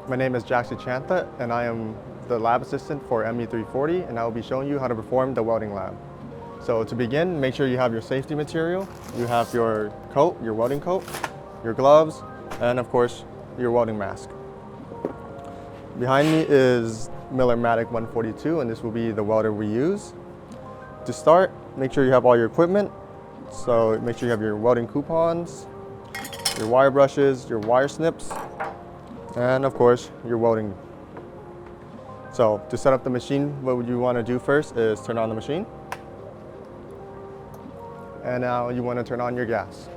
My name is Jackson Chantha, and I am the lab assistant for ME340, and I will be showing you how to perform the welding lab. So to begin, make sure you have your safety material. You have your coat, your welding coat, your gloves, and of course, your welding mask. Behind me is Miller-Matic 142, and this will be the welder we use. To start, make sure you have all your equipment. So make sure you have your welding coupons, your wire brushes, your wire snips, and of course, your welding. So to set up the machine, what you want to do first is turn on the machine. And now you want to turn on your gas.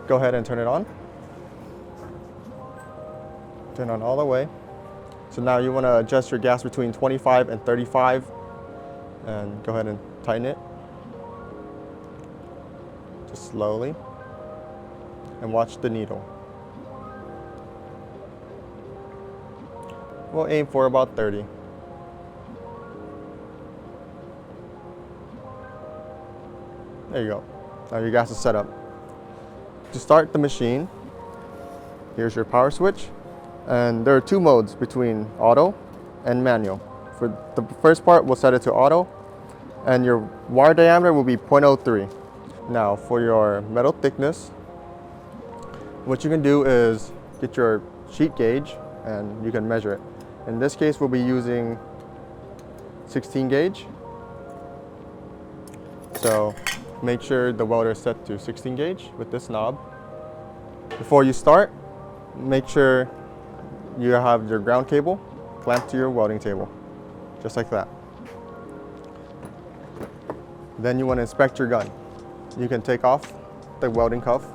Go ahead and turn it on. Turn on all the way. So now you want to adjust your gas between 25 and 35 and go ahead and tighten it. Just slowly. And watch the needle. We'll aim for about 30. There you go. Now your gas is set up. To start the machine, here's your power switch. And there are two modes between auto and manual. For the first part, we'll set it to auto. And your wire diameter will be 0.03. Now for your metal thickness, what you can do is get your sheet gauge and you can measure it. In this case, we'll be using 16 gauge. So make sure the welder is set to 16 gauge with this knob. Before you start, make sure you have your ground cable clamped to your welding table, just like that. Then you want to inspect your gun. You can take off the welding cuff.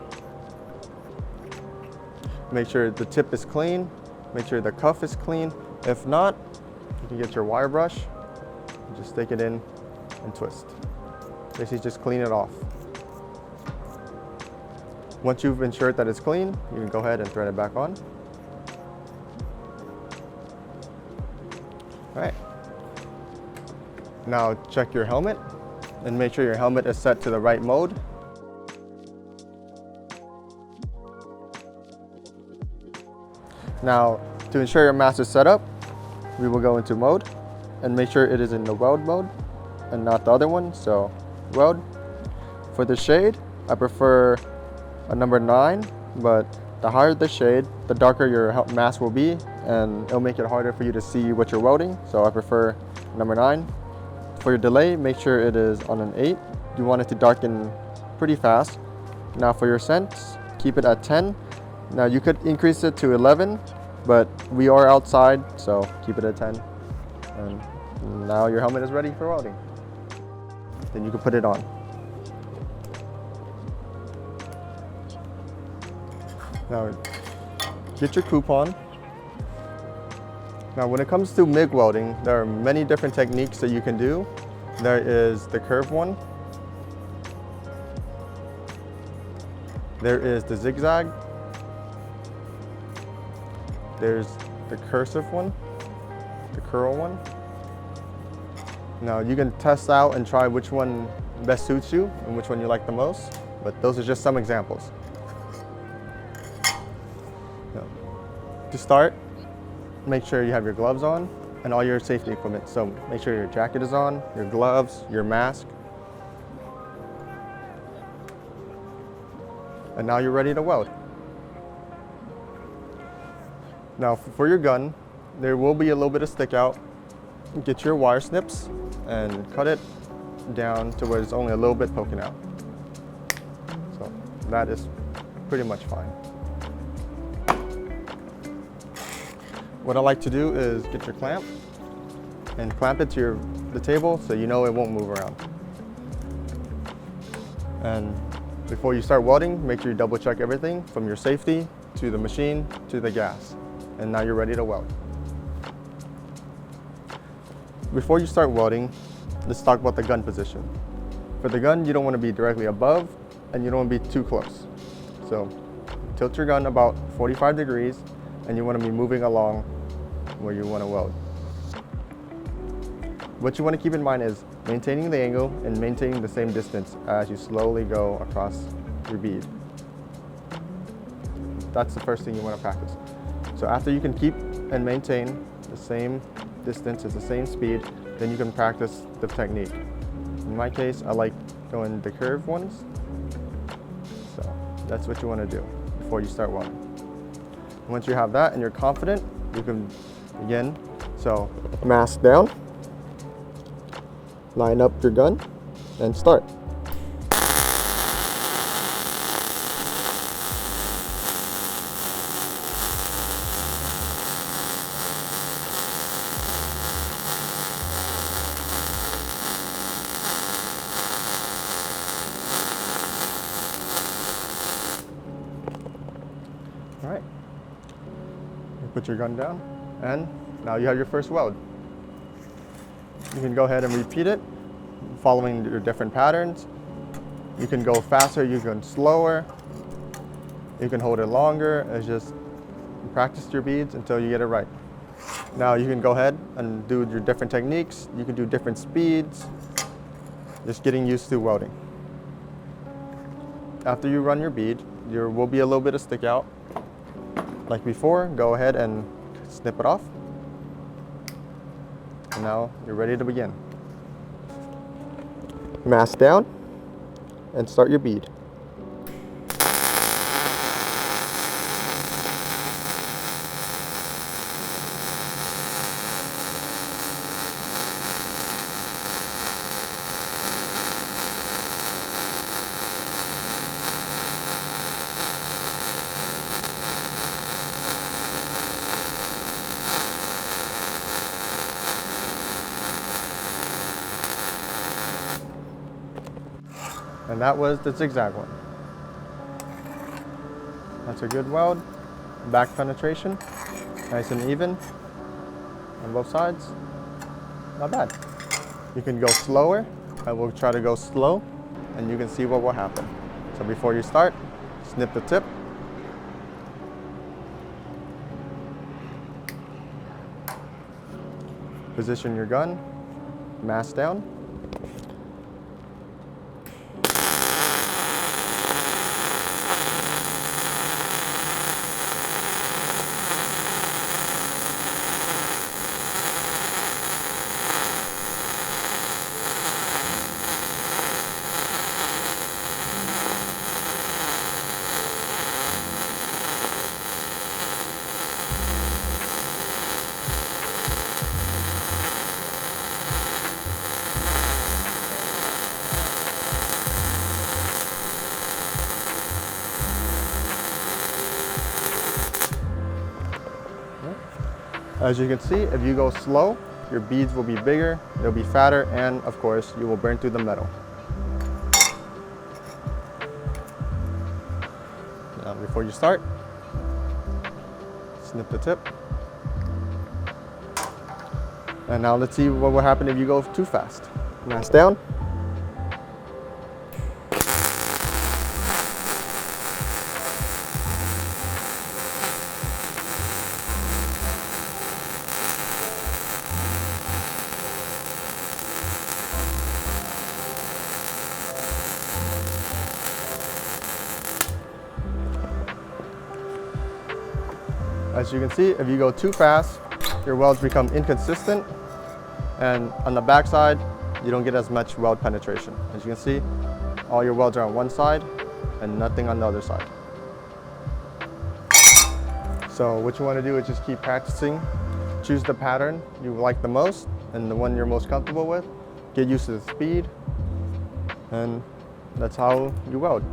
Make sure the tip is clean. Make sure the cuff is clean. If not, you can get your wire brush, just stick it in and twist. Basically just clean it off. Once you've ensured that it's clean, you can go ahead and thread it back on. All right. Now check your helmet and make sure your helmet is set to the right mode. Now, to ensure your mask is set up, we will go into mode and make sure it is in the weld mode and not the other one, so weld. For the shade, I prefer a number 9, but the higher the shade, the darker your mask will be, and it'll make it harder for you to see what you're welding, so I prefer number 9. For your delay, make sure it is on an 8. You want it to darken pretty fast. Now for your sense, keep it at 10. Now you could increase it to 11, but we are outside, so keep it at 10. And now your helmet is ready for welding. Then you can put it on. Now get your coupon. Now when it comes to MIG welding, there are many different techniques that you can do. There is the curved one. There is the zigzag. There's the cursive one, the curl one. Now you can test out and try which one best suits you and which one you like the most, but those are just some examples. Now, to start, make sure you have your gloves on and all your safety equipment. So make sure your jacket is on, your gloves, your mask. And now you're ready to weld. Now for your gun, there will be a little bit of stick out. Get your wire snips and cut it down to where it's only a little bit poking out. So that is pretty much fine. What I like to do is get your clamp and clamp it to the table so you know it won't move around. And before you start welding, make sure you double check everything from your safety to the machine to the gas. And now you're ready to weld. Before you start welding, let's talk about the gun position. For the gun, you don't want to be directly above and you don't want to be too close. So tilt your gun about 45 degrees and you want to be moving along where you want to weld. What you want to keep in mind is maintaining the angle and maintaining the same distance as you slowly go across your bead. That's the first thing you want to practice. So after you can keep and maintain the same distance, it's the same speed, then you can practice the technique. In my case, I like going the curved ones. So that's what you want to do before you start welding. Once you have that and you're confident, you can begin. So mask down, line up your gun, and start. All right, you put your gun down, and now you have your first weld. You can go ahead and repeat it, following your different patterns. You can go faster, you can slower, you can hold it longer. It's just practice your beads until you get it right. Now you can go ahead and do your different techniques. You can do different speeds, just getting used to welding. After you run your bead, there will be a little bit of stick out. Like before, go ahead and snip it off. And now you're ready to begin. Mask down and start your bead. And that was the zigzag one. That's a good weld. Back penetration, nice and even on both sides. Not bad. You can go slower. I will try to go slow, and you can see what will happen. So before you start, snip the tip. Position your gun, mask down. As you can see, if you go slow, your beads will be bigger, they'll be fatter, and of course, you will burn through the metal. Now, before you start, snip the tip. And now let's see what will happen if you go too fast. Mask down. As you can see, if you go too fast, your welds become inconsistent, and on the back side, you don't get as much weld penetration. As you can see, all your welds are on one side and nothing on the other side. So what you want to do is just keep practicing. Choose the pattern you like the most and the one you're most comfortable with. Get used to the speed, and that's how you weld.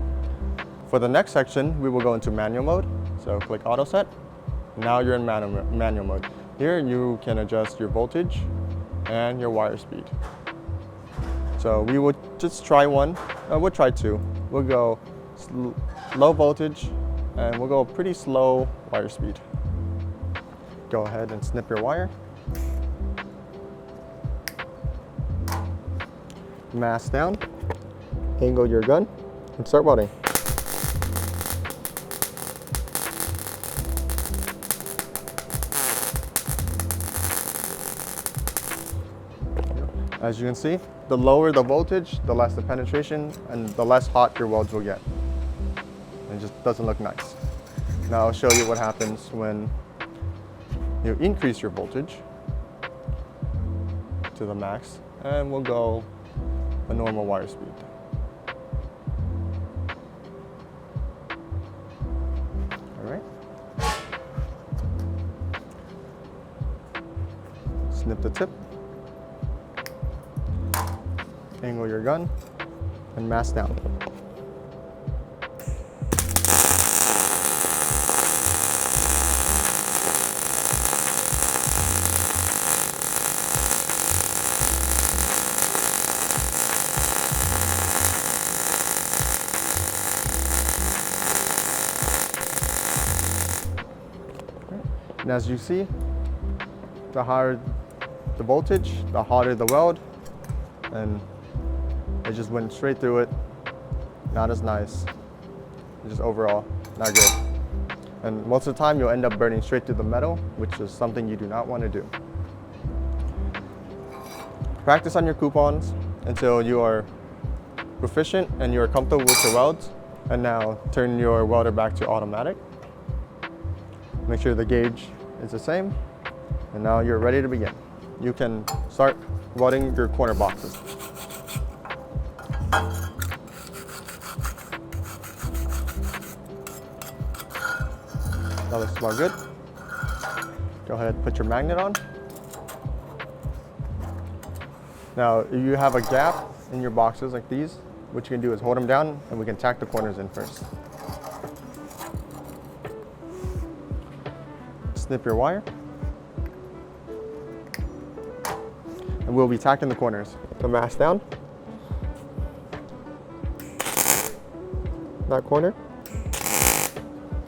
For the next section, we will go into manual mode. So click auto set. Now you're in manual mode. Here you can adjust your voltage and your wire speed. So we will just try one, we'll try two. We'll go low voltage and we'll go pretty slow wire speed. Go ahead and snip your wire. Mask down, angle your gun, and start welding. As you can see, the lower the voltage, the less the penetration, and the less hot your welds will get. It just doesn't look nice. Now I'll show you what happens when You increase your voltage to the max, and we'll go a normal wire speed. All right. Snip the tip, angle your gun, and mask down. And as you see, the higher the voltage, the hotter the weld, and it just went straight through it. Not as nice. Just overall, not good. And most of the time, you'll end up burning straight through the metal, which is something you do not want to do. Practice on your coupons until you are proficient and you are comfortable with your welds. And now turn your welder back to automatic. Make sure the gauge is the same. And now you're ready to begin. You can start welding your corner boxes. That looks about good. Go ahead and put your magnet on. Now, if you have a gap in your boxes like these, what you can do is hold them down and we can tack the corners in first. Snip your wire. And we'll be tacking the corners. The mask down. That corner.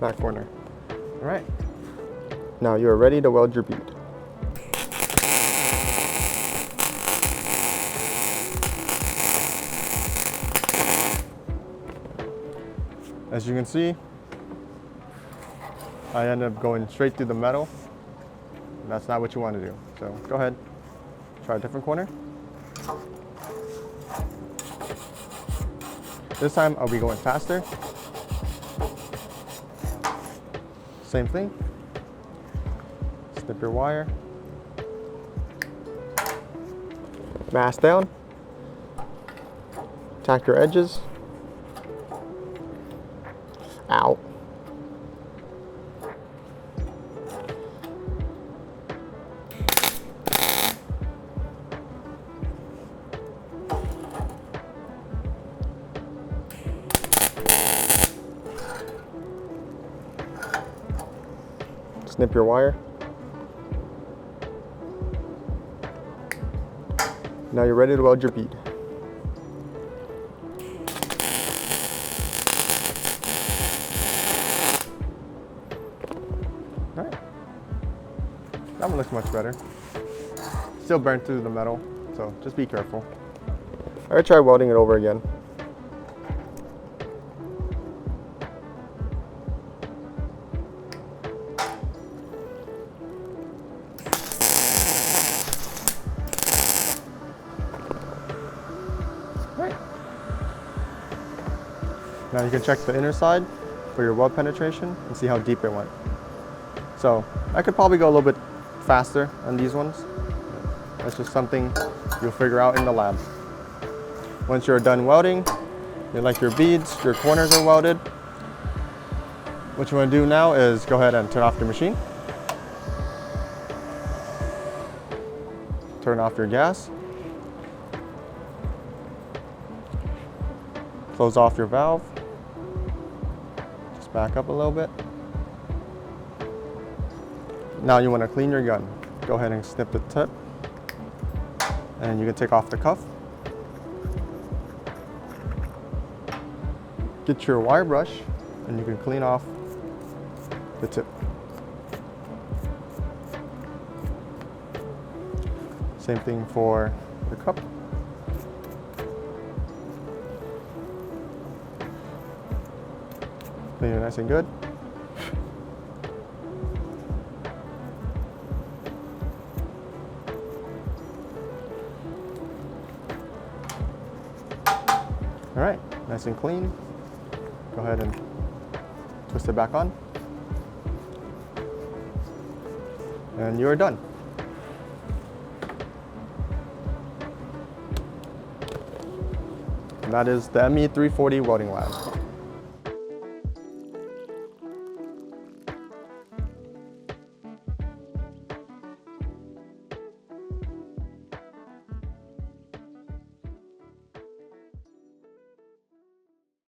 That corner. All right. Now you are ready to weld your bead. As you can see, I end up going straight through the metal. That's not what you want to do. So go ahead, try a different corner. This time I'll be going faster. Same thing. Snip your wire. Mask down. Tack your edges. Ow. Snip your wire. Now you're ready to weld your bead. All right. That one looks much better. Still burnt through the metal, so just be careful. I'm gonna try welding it over again. Now you can check the inner side for your weld penetration and see how deep it went. So I could probably go a little bit faster on these ones. That's just something you'll figure out in the lab. Once you're done welding, you like your beads, your corners are welded. What you want to do now is go ahead and turn off your machine. Turn off your gas. Close off your valve. Just back up a little bit. Now you want to clean your gun. Go ahead and snip the tip. And you can take off the cuff. Get your wire brush and you can clean off the tip. Same thing for the cup. Clean it nice and good. All right, nice and clean. Go ahead and twist it back on. And you're done. And that is the ME340 welding lab.